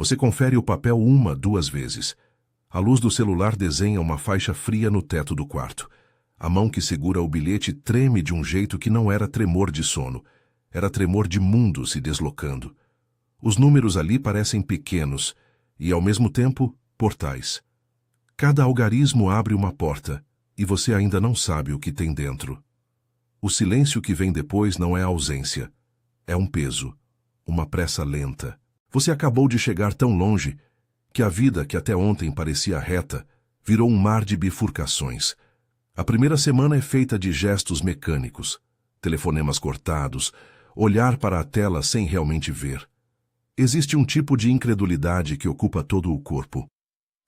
Você confere o papel uma, duas vezes. A luz do celular desenha uma faixa fria no teto do quarto. A mão que segura o bilhete treme de um jeito que não era tremor de sono. Era tremor de mundo se deslocando. Os números ali parecem pequenos e, ao mesmo tempo, portais. Cada algarismo abre uma porta e você ainda não sabe o que tem dentro. O silêncio que vem depois não é ausência. É um peso, uma pressa lenta. Você acabou de chegar tão longe que a vida que até ontem parecia reta virou um mar de bifurcações. A primeira semana é feita de gestos mecânicos, telefonemas cortados, olhar para a tela sem realmente ver. Existe um tipo de incredulidade que ocupa todo o corpo.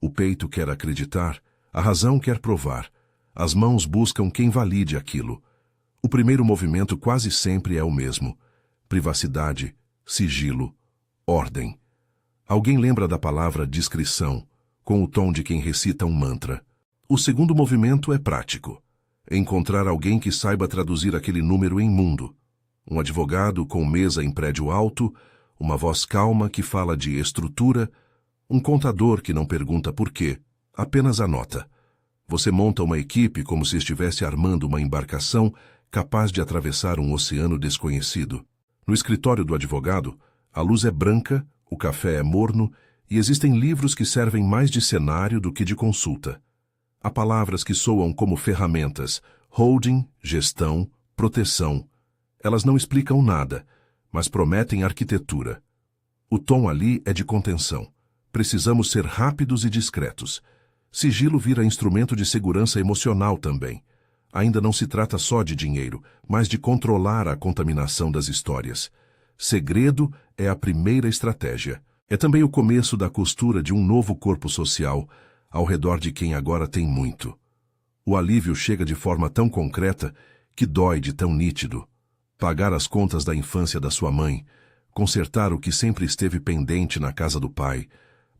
O peito quer acreditar, a razão quer provar, as mãos buscam quem valide aquilo. O primeiro movimento quase sempre é o mesmo: privacidade, sigilo, ordem. Alguém lembra da palavra discrição, com o tom de quem recita um mantra. O segundo movimento é prático: encontrar alguém que saiba traduzir aquele número em mundo. Um advogado com mesa em prédio alto, uma voz calma que fala de estrutura, um contador que não pergunta por quê, apenas anota. Você monta uma equipe como se estivesse armando uma embarcação capaz de atravessar um oceano desconhecido. No escritório do advogado, a luz é branca, o café é morno e existem livros que servem mais de cenário do que de consulta. Há palavras que soam como ferramentas: holding, gestão, proteção. Elas não explicam nada, mas prometem arquitetura. O tom ali é de contenção. Precisamos ser rápidos e discretos. Sigilo vira instrumento de segurança emocional também. Ainda não se trata só de dinheiro, mas de controlar a contaminação das histórias. Segredo é a primeira estratégia. É também o começo da costura de um novo corpo social ao redor de quem agora tem muito. O alívio chega de forma tão concreta que dói de tão nítido. Pagar as contas da infância da sua mãe, consertar o que sempre esteve pendente na casa do pai,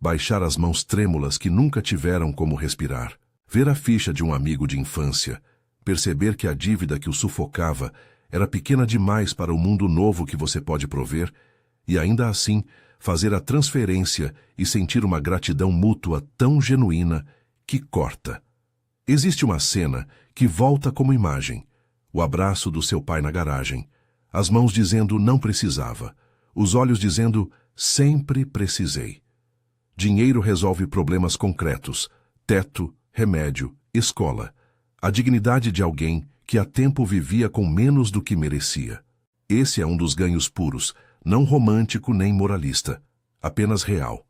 baixar as mãos trêmulas que nunca tiveram como respirar, ver a ficha de um amigo de infância, perceber que a dívida que o sufocava era pequena demais para o mundo novo que você pode prover, e ainda assim fazer a transferência e sentir uma gratidão mútua tão genuína que corta. Existe uma cena que volta como imagem: o abraço do seu pai na garagem, as mãos dizendo não precisava, os olhos dizendo sempre precisei. Dinheiro resolve problemas concretos: teto, remédio, escola. A dignidade de alguém que há tempo vivia com menos do que merecia. Esse é um dos ganhos puros, não romântico nem moralista, apenas real.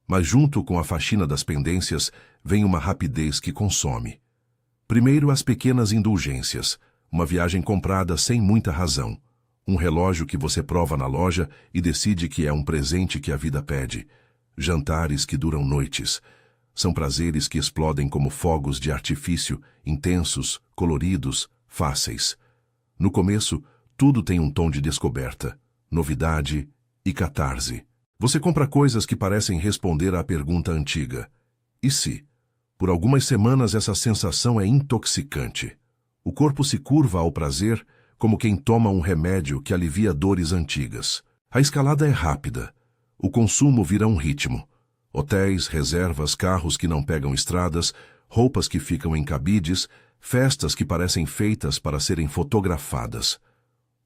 Mas junto com a faxina das pendências vem uma rapidez que consome. Primeiro, as pequenas indulgências: uma viagem comprada sem muita razão, um relógio que você prova na loja e decide que é um presente que a vida pede, jantares que duram noites. São prazeres que explodem como fogos de artifício, intensos, coloridos, fáceis. No começo, tudo tem um tom de descoberta, novidade e catarse. Você compra coisas que parecem responder à pergunta antiga: e se? Por algumas semanas essa sensação é intoxicante. O corpo se curva ao prazer como quem toma um remédio que alivia dores antigas. A escalada é rápida. O consumo vira um ritmo. Hotéis, reservas, carros que não pegam estradas, roupas que ficam em cabides, festas que parecem feitas para serem fotografadas.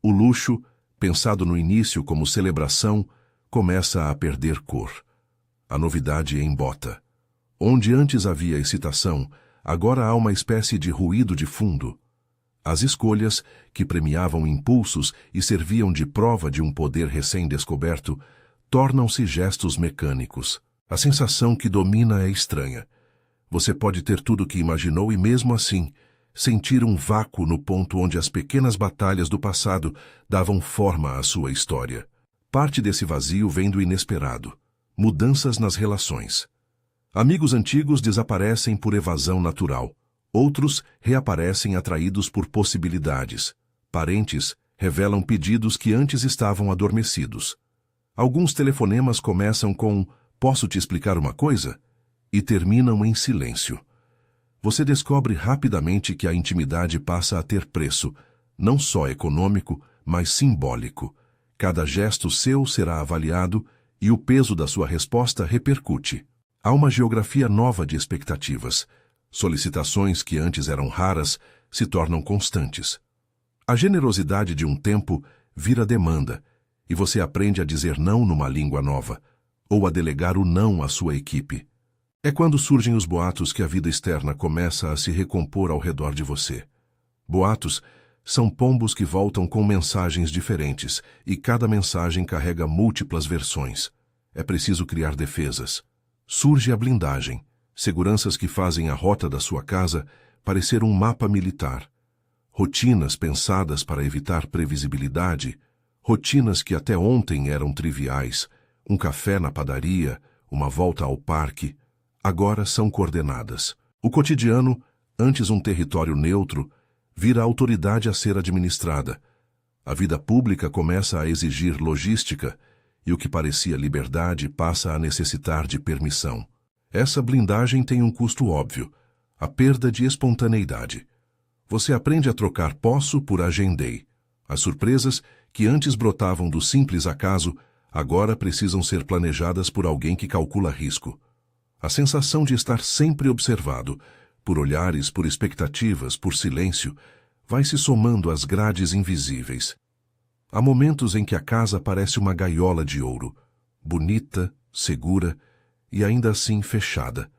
O luxo, pensado no início como celebração, começa a perder cor. A novidade embota. Onde antes havia excitação, agora há uma espécie de ruído de fundo. As escolhas, que premiavam impulsos e serviam de prova de um poder recém-descoberto, tornam-se gestos mecânicos. A sensação que domina é estranha. Você pode ter tudo o que imaginou e, mesmo assim, sentir um vácuo no ponto onde as pequenas batalhas do passado davam forma à sua história. Parte desse vazio vem do inesperado: mudanças nas relações. Amigos antigos desaparecem por evasão natural. Outros reaparecem atraídos por possibilidades. Parentes revelam pedidos que antes estavam adormecidos. Alguns telefonemas começam com "posso te explicar uma coisa?" e terminam em silêncio. Você descobre rapidamente que a intimidade passa a ter preço, não só econômico, mas simbólico. Cada gesto seu será avaliado e o peso da sua resposta repercute. Há uma geografia nova de expectativas. Solicitações que antes eram raras se tornam constantes. A generosidade de um tempo vira demanda, e você aprende a dizer não numa língua nova, ou a delegar o não à sua equipe. É quando surgem os boatos que a vida externa começa a se recompor ao redor de você. Boatos são pombos que voltam com mensagens diferentes, e cada mensagem carrega múltiplas versões. É preciso criar defesas. Surge a blindagem, seguranças que fazem a rota da sua casa parecer um mapa militar. Rotinas pensadas para evitar previsibilidade, rotinas que até ontem eram triviais, um café na padaria, uma volta ao parque, agora são coordenadas. O cotidiano, antes um território neutro, vira autoridade a ser administrada. A vida pública começa a exigir logística, e o que parecia liberdade passa a necessitar de permissão. Essa blindagem tem um custo óbvio, a perda de espontaneidade. Você aprende a trocar posso por agendei. As surpresas, que antes brotavam do simples acaso, agora precisam ser planejadas por alguém que calcula risco. A sensação de estar sempre observado, por olhares, por expectativas, por silêncio, vai se somando às grades invisíveis. Há momentos em que a casa parece uma gaiola de ouro, bonita, segura e ainda assim fechada.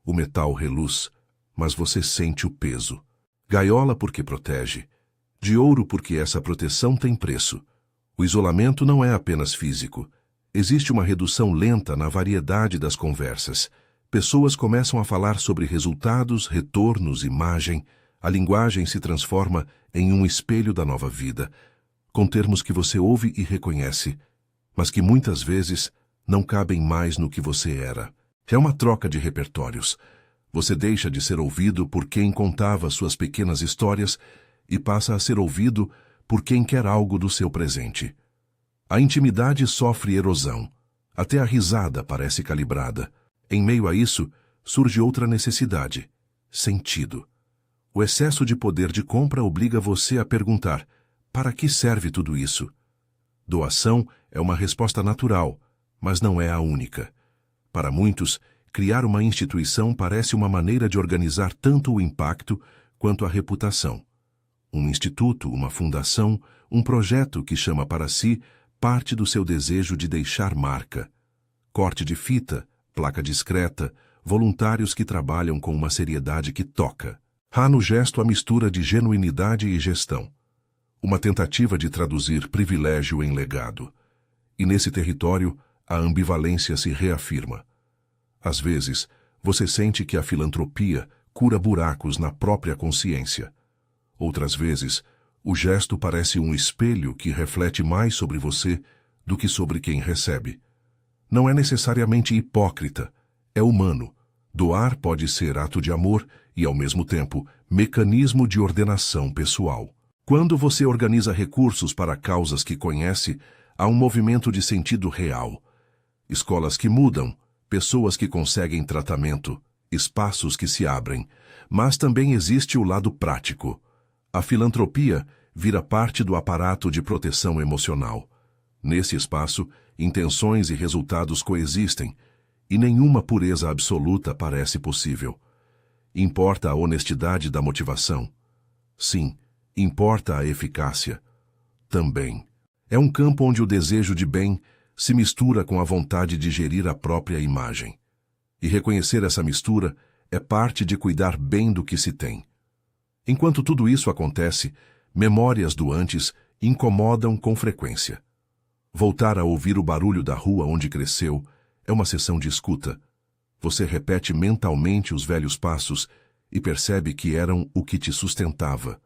O metal reluz, mas você sente o peso. Gaiola porque protege, de ouro porque essa proteção tem preço. O isolamento não é apenas físico. Existe uma redução lenta na variedade das conversas. Pessoas começam a falar sobre resultados, retornos, imagem. A linguagem se transforma em um espelho da nova vida, com termos que você ouve e reconhece, mas que muitas vezes não cabem mais no que você era. É uma troca de repertórios. Você deixa de ser ouvido por quem contava suas pequenas histórias e passa a ser ouvido por quem quer algo do seu presente. A intimidade sofre erosão. Até a risada parece calibrada. Em meio a isso, surge outra necessidade: sentido. O excesso de poder de compra obriga você a perguntar: para que serve tudo isso? Doação é uma resposta natural, mas não é a única. Para muitos, criar uma instituição parece uma maneira de organizar tanto o impacto quanto a reputação. Um instituto, uma fundação, um projeto que chama para si parte do seu desejo de deixar marca. Corte de fita, placa discreta, voluntários que trabalham com uma seriedade que toca. Há no gesto a mistura de genuinidade e gestão. Uma tentativa de traduzir privilégio em legado. E nesse território, a ambivalência se reafirma. Às vezes, você sente que a filantropia cura buracos na própria consciência. Outras vezes, o gesto parece um espelho que reflete mais sobre você do que sobre quem recebe. Não é necessariamente hipócrita, é humano. Doar pode ser ato de amor e, ao mesmo tempo, mecanismo de ordenação pessoal. Quando você organiza recursos para causas que conhece, há um movimento de sentido real. Escolas que mudam, pessoas que conseguem tratamento, espaços que se abrem. Mas também existe o lado prático. A filantropia vira parte do aparato de proteção emocional. Nesse espaço, intenções e resultados coexistem, e nenhuma pureza absoluta parece possível. Importa a honestidade da motivação? Sim. Importa a eficácia? Também. É um campo onde o desejo de bem se mistura com a vontade de gerir a própria imagem. E reconhecer essa mistura é parte de cuidar bem do que se tem. Enquanto tudo isso acontece, memórias do antes incomodam com frequência. Voltar a ouvir o barulho da rua onde cresceu é uma sessão de escuta. Você repete mentalmente os velhos passos e percebe que eram o que te sustentava.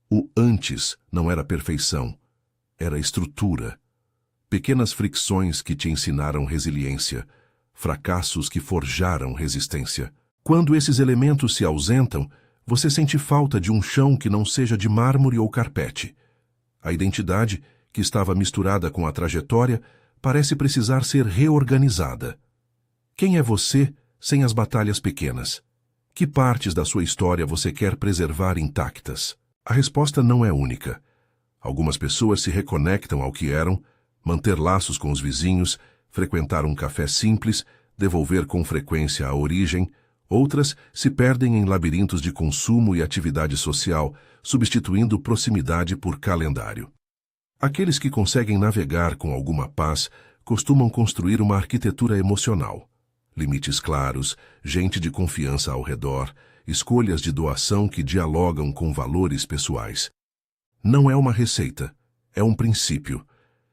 O antes não era perfeição, era estrutura. Pequenas fricções que te ensinaram resiliência, fracassos que forjaram resistência. Quando esses elementos se ausentam, você sente falta de um chão que não seja de mármore ou carpete. A identidade, que estava misturada com a trajetória, parece precisar ser reorganizada. Quem é você sem as batalhas pequenas? Que partes da sua história você quer preservar intactas? A resposta não é única. Algumas pessoas se reconectam ao que eram, manter laços com os vizinhos, frequentar um café simples, devolver com frequência a origem. Outras se perdem em labirintos de consumo e atividade social, substituindo proximidade por calendário. Aqueles que conseguem navegar com alguma paz costumam construir uma arquitetura emocional. Limites claros, gente de confiança ao redor, escolhas de doação que dialogam com valores pessoais. Não é uma receita, é um princípio.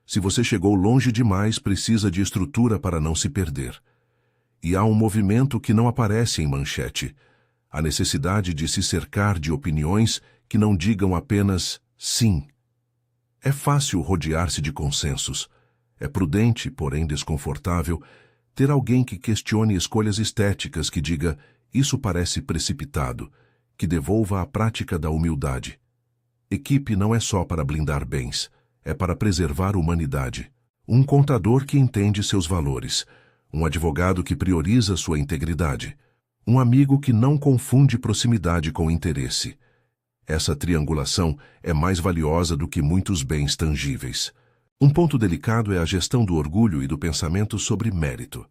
Se você chegou longe demais, precisa de estrutura para não se perder. E há um movimento que não aparece em manchete: a necessidade de se cercar de opiniões que não digam apenas sim. É fácil rodear-se de consensos. É prudente, porém desconfortável, ter alguém que questione escolhas estéticas, que diga isso parece precipitado, que devolva a prática da humildade. Equipe não é só para blindar bens, é para preservar a humanidade. Um contador que entende seus valores, um advogado que prioriza sua integridade, um amigo que não confunde proximidade com interesse. Essa triangulação é mais valiosa do que muitos bens tangíveis. Um ponto delicado é a gestão do orgulho e do pensamento sobre mérito.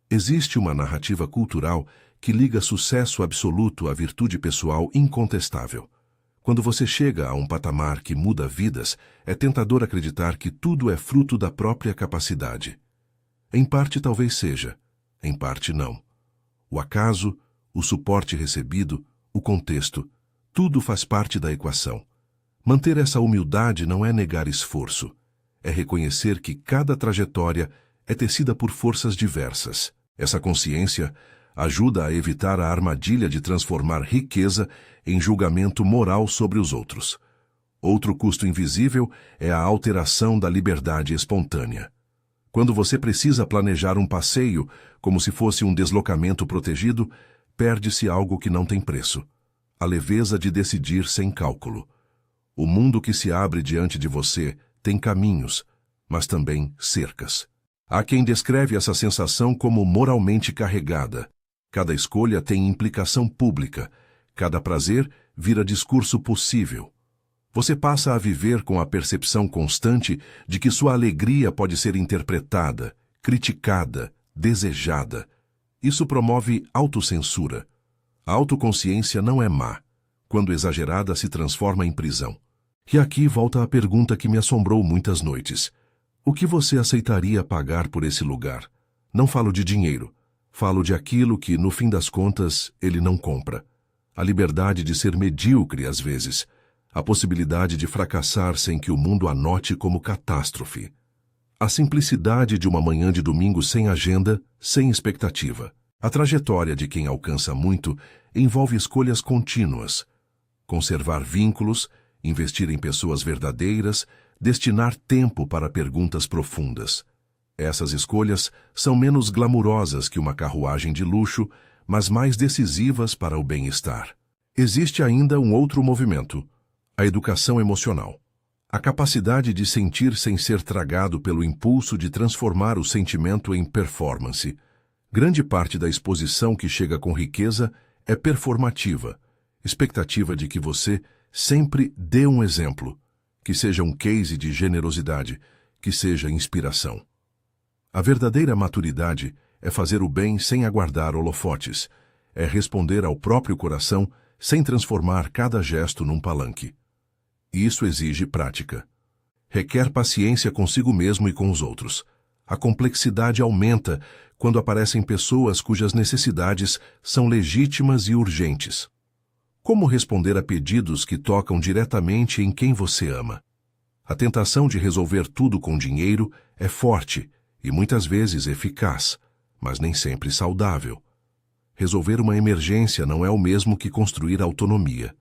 Existe uma narrativa cultural que liga sucesso absoluto à virtude pessoal incontestável. Quando você chega a um patamar que muda vidas, é tentador acreditar que tudo é fruto da própria capacidade. Em parte talvez seja, em parte não. O acaso, o suporte recebido, o contexto, tudo faz parte da equação. Manter essa humildade não é negar esforço, é reconhecer que cada trajetória é tecida por forças diversas. Essa consciência ajuda a evitar a armadilha de transformar riqueza em julgamento moral sobre os outros. Outro custo invisível é a alteração da liberdade espontânea. Quando você precisa planejar um passeio como se fosse um deslocamento protegido, perde-se algo que não tem preço: a leveza de decidir sem cálculo. O mundo que se abre diante de você tem caminhos, mas também cercas. Há quem descreve essa sensação como moralmente carregada. Cada escolha tem implicação pública, cada prazer vira discurso possível. Você passa a viver com a percepção constante de que sua alegria pode ser interpretada, criticada, desejada. Isso promove autocensura. A autoconsciência não é má. Quando exagerada, se transforma em prisão. E aqui volta a pergunta que me assombrou muitas noites: o que você aceitaria pagar por esse lugar? Não falo de dinheiro. Falo de aquilo que, no fim das contas, ele não compra. A liberdade de ser medíocre às vezes. A possibilidade de fracassar sem que o mundo anote como catástrofe. A simplicidade de uma manhã de domingo sem agenda, sem expectativa. A trajetória de quem alcança muito envolve escolhas contínuas. Conservar vínculos, investir em pessoas verdadeiras, destinar tempo para perguntas profundas. Essas escolhas são menos glamurosas que uma carruagem de luxo, mas mais decisivas para o bem-estar. Existe ainda um outro movimento: a educação emocional. A capacidade de sentir sem ser tragado pelo impulso de transformar o sentimento em performance. Grande parte da exposição que chega com riqueza é performativa, expectativa de que você sempre dê um exemplo, que seja um case de generosidade, que seja inspiração. A verdadeira maturidade é fazer o bem sem aguardar holofotes, é responder ao próprio coração sem transformar cada gesto num palanque. Isso exige prática. Requer paciência consigo mesmo e com os outros. A complexidade aumenta quando aparecem pessoas cujas necessidades são legítimas e urgentes. Como responder a pedidos que tocam diretamente em quem você ama? A tentação de resolver tudo com dinheiro é forte e muitas vezes eficaz, mas nem sempre saudável. Resolver uma emergência não é o mesmo que construir autonomia.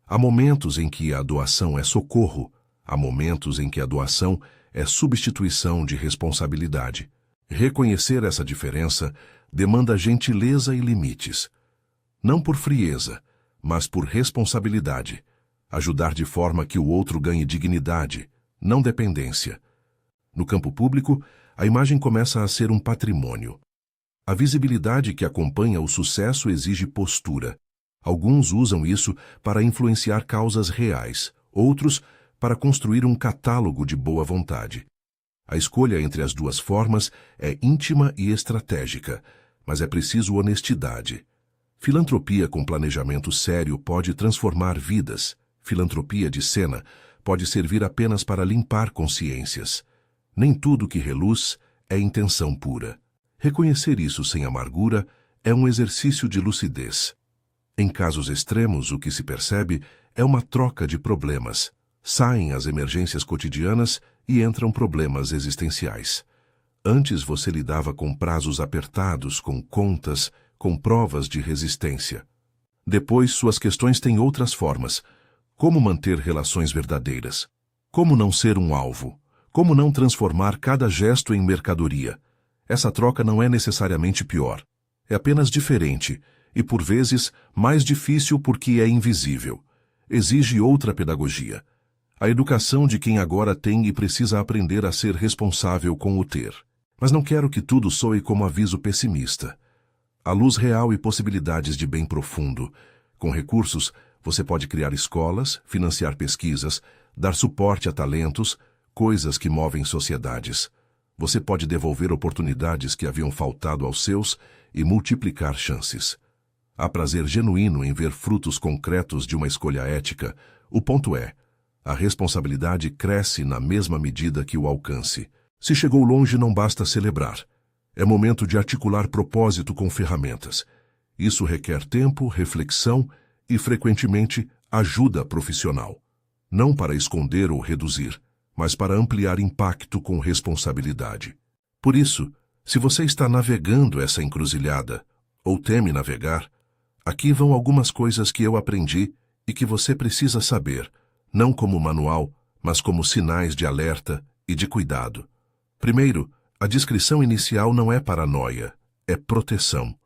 Há momentos em que a doação é socorro, há momentos em que a doação é substituição de responsabilidade. Reconhecer essa diferença demanda gentileza e limites. Não por frieza, mas por responsabilidade. Ajudar de forma que o outro ganhe dignidade, não dependência. No campo público, a imagem começa a ser um patrimônio. A visibilidade que acompanha o sucesso exige postura. Alguns usam isso para influenciar causas reais, outros para construir um catálogo de boa vontade. A escolha entre as duas formas é íntima e estratégica, mas é preciso honestidade. Filantropia com planejamento sério pode transformar vidas. Filantropia de cena pode servir apenas para limpar consciências. Nem tudo que reluz é intenção pura. Reconhecer isso sem amargura é um exercício de lucidez. Em casos extremos, o que se percebe é uma troca de problemas. Saem as emergências cotidianas e entram problemas existenciais. Antes você lidava com prazos apertados, com contas, com provas de resistência. Depois, suas questões têm outras formas. Como manter relações verdadeiras? Como não ser um alvo? Como não transformar cada gesto em mercadoria? Essa troca não é necessariamente pior. É apenas diferente e, por vezes, mais difícil porque é invisível. Exige outra pedagogia. A educação de quem agora tem e precisa aprender a ser responsável com o ter. Mas não quero que tudo soe como aviso pessimista. Há luz real e possibilidades de bem profundo. Com recursos, você pode criar escolas, financiar pesquisas, dar suporte a talentos, coisas que movem sociedades. Você pode devolver oportunidades que haviam faltado aos seus e multiplicar chances. Há prazer genuíno em ver frutos concretos de uma escolha ética. O ponto é, a responsabilidade cresce na mesma medida que o alcance. Se chegou longe, não basta celebrar. É momento de articular propósito com ferramentas. Isso requer tempo, reflexão e, frequentemente, ajuda profissional. Não para esconder ou reduzir, mas para ampliar impacto com responsabilidade. Por isso, se você está navegando essa encruzilhada, ou teme navegar, aqui vão algumas coisas que eu aprendi e que você precisa saber, não como manual, mas como sinais de alerta e de cuidado. Primeiro, a descrição inicial não é paranoia, é proteção.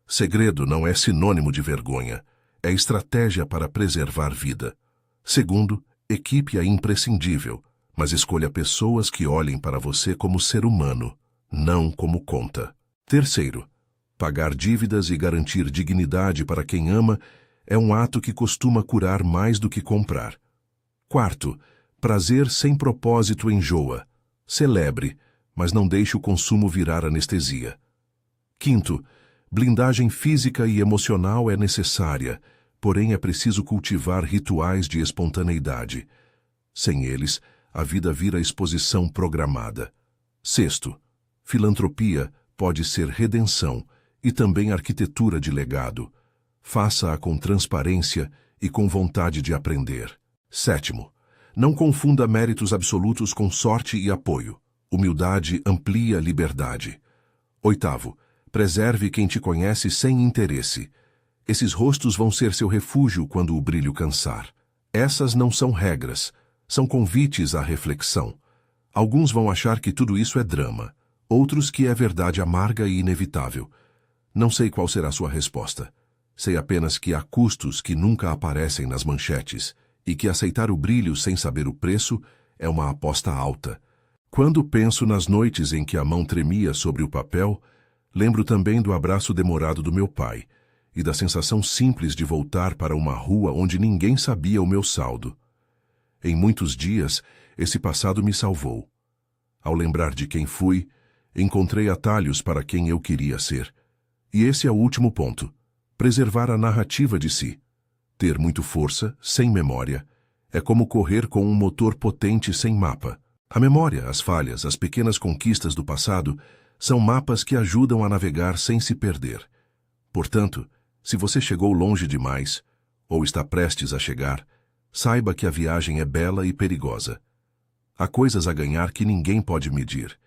Segredo não é sinônimo de vergonha, é estratégia para preservar vida. Segundo, equipe é imprescindível, mas escolha pessoas que olhem para você como ser humano, não como conta. Terceiro, pagar dívidas e garantir dignidade para quem ama é um ato que costuma curar mais do que comprar. Quarto, prazer sem propósito enjoa. Celebre, mas não deixe o consumo virar anestesia. Quinto, blindagem física e emocional é necessária, porém é preciso cultivar rituais de espontaneidade. Sem eles, a vida vira exposição programada. Sexto, filantropia pode ser redenção e também arquitetura de legado. Faça-a com transparência e com vontade de aprender. Sétimo, não confunda méritos absolutos com sorte e apoio. Humildade amplia liberdade. Oitavo, preserve quem te conhece sem interesse. Esses rostos vão ser seu refúgio quando o brilho cansar. Essas não são regras, são convites à reflexão. Alguns vão achar que tudo isso é drama, outros que é verdade amarga e inevitável. Não sei qual será sua resposta. Sei apenas que há custos que nunca aparecem nas manchetes e que aceitar o brilho sem saber o preço é uma aposta alta. Quando penso nas noites em que a mão tremia sobre o papel, lembro também do abraço demorado do meu pai e da sensação simples de voltar para uma rua onde ninguém sabia o meu saldo. Em muitos dias, esse passado me salvou. Ao lembrar de quem fui, encontrei atalhos para quem eu queria ser. E esse é o último ponto: preservar a narrativa de si. Ter muito força, sem memória, é como correr com um motor potente sem mapa. A memória, as falhas, as pequenas conquistas do passado são mapas que ajudam a navegar sem se perder. Portanto, se você chegou longe demais, ou está prestes a chegar, saiba que a viagem é bela e perigosa. Há coisas a ganhar que ninguém pode medir,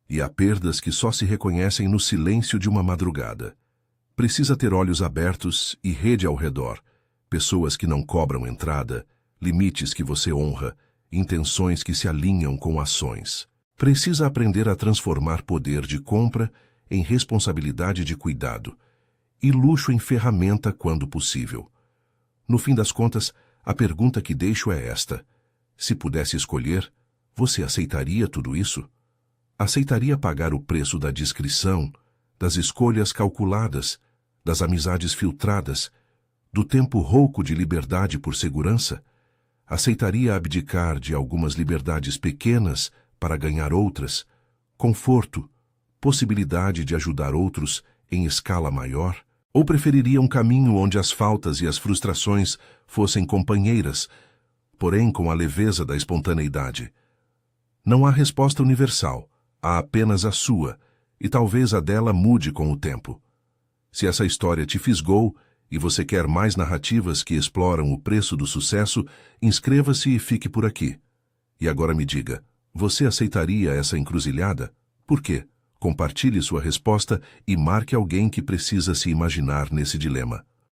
e há perdas que só se reconhecem no silêncio de uma madrugada. Precisa ter olhos abertos e rede ao redor, pessoas que não cobram entrada, limites que você honra, intenções que se alinham com ações. Precisa aprender a transformar poder de compra em responsabilidade de cuidado e luxo em ferramenta quando possível. No fim das contas, a pergunta que deixo é esta: se pudesse escolher, você aceitaria tudo isso? Aceitaria pagar o preço da discrição, das escolhas calculadas, das amizades filtradas, do tempo rouco de liberdade por segurança? Aceitaria abdicar de algumas liberdades pequenas para ganhar outras, conforto, possibilidade de ajudar outros em escala maior? Ou preferiria um caminho onde as faltas e as frustrações fossem companheiras, porém com a leveza da espontaneidade? Não há resposta universal, há apenas a sua, e talvez a dela mude com o tempo. Se essa história te fisgou e você quer mais narrativas que exploram o preço do sucesso, inscreva-se e fique por aqui. E agora me diga, você aceitaria essa encruzilhada? Por quê? Compartilhe sua resposta e marque alguém que precisa se imaginar nesse dilema.